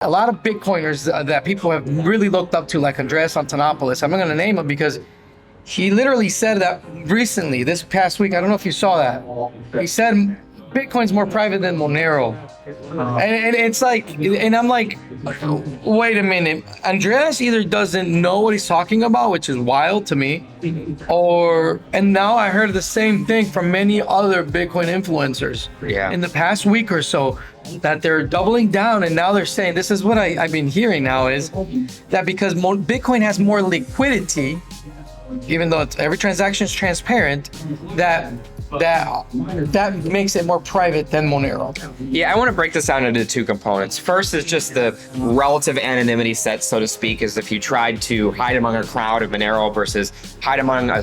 a lot of Bitcoiners that people have really looked up to, like Andreas Antonopoulos. I'm not going to name him because he literally said that recently, this past week. I don't know if you saw that. He said Bitcoin's more private than Monero. And it's like, and I'm like, wait a minute. Andreas either doesn't know what he's talking about, which is wild to me, and now I heard the same thing from many other Bitcoin influencers in the past week or so, that they're doubling down, and now they're saying, this is what I've been hearing now, is that because Bitcoin has more liquidity, even though every transaction is transparent, that makes it more private than Monero. Yeah, I want to break this down into two components. First is just the relative anonymity set, so to speak, is if you tried to hide among a crowd of Monero versus hide among a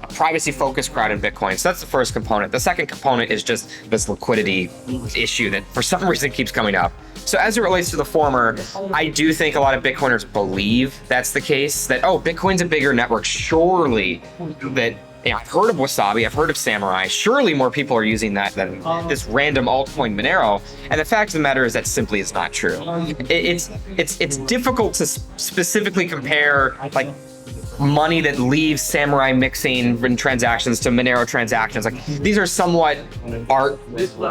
privacy-focused crowd in Bitcoin. So that's the first component. The second component is just this liquidity issue that for some reason keeps coming up. So as it relates to the former, I do think a lot of Bitcoiners believe that's the case, that, oh, Bitcoin's a bigger network. Surely that, I've heard of Wasabi, I've heard of Samurai. Surely more people are using that than this random altcoin Monero. And the fact of the matter is that simply is not true. It's difficult to specifically compare like money that leaves Samurai mixing in transactions to Monero transactions. Like, these are somewhat art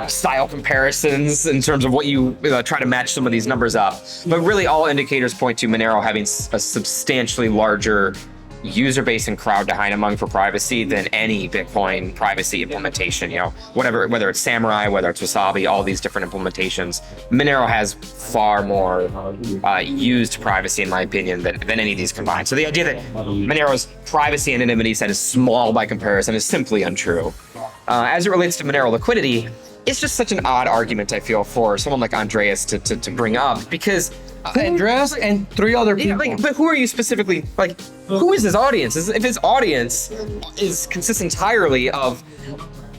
style comparisons in terms of what you try to match some of these numbers up. But really all indicators point to Monero having a substantially larger user base and crowd to hide among for privacy than any Bitcoin privacy implementation. Whether it's Samurai, whether it's Wasabi, all these different implementations, Monero has far more used privacy, in my opinion, than any of these combined. So the idea that Monero's privacy anonymity set is small by comparison is simply untrue. As it relates to Monero liquidity, it's just such an odd argument, I feel, for someone like Andreas to bring up, because Andreas and three other people. But who are you specifically? Like, who is his audience? If his audience consists entirely of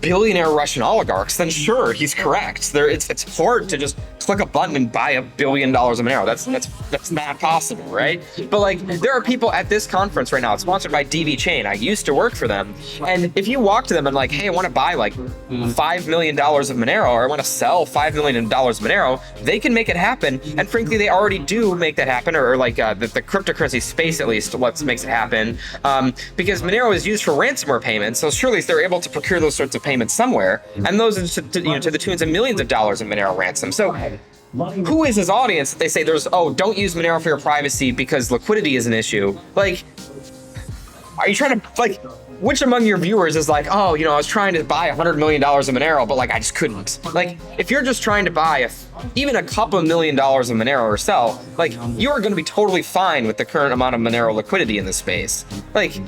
billionaire Russian oligarchs, then sure, he's correct. It's hard to just click a button and buy $1 billion of Monero. That's not possible, right? But like, there are people at this conference right now. It's sponsored by DV Chain. I used to work for them, and if you walk to them and like, hey, I want to buy like $5 million of Monero, or I want to sell $5 million of Monero, they can make it happen. And frankly, they already do make that happen, or like the cryptocurrency space at least makes it happen, because Monero is used for ransomware payments. So surely they're able to procure those sorts of payments somewhere, and those are to the tunes of millions of dollars in Monero ransom. So who is his audience that they say don't use Monero for your privacy because liquidity is an issue? Like, are you trying to, like, which among your viewers is like, I was trying to buy $100 million of Monero, but like, I just couldn't. Like, if you're just trying to buy even a couple of $1 million of Monero or sell, like, you are going to be totally fine with the current amount of Monero liquidity in the space. Like,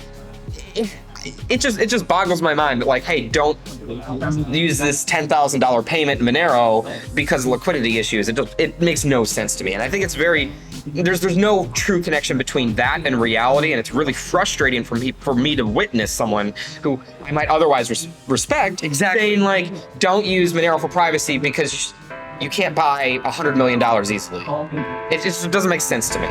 it just boggles my mind that, like, hey, don't use this $10,000 payment in Monero because of liquidity issues. It makes no sense to me, and I think it's there's no true connection between that and reality, and it's really frustrating for me to witness someone who I might otherwise respect saying like, don't use Monero for privacy because you can't buy $100 million easily. It just doesn't make sense to me.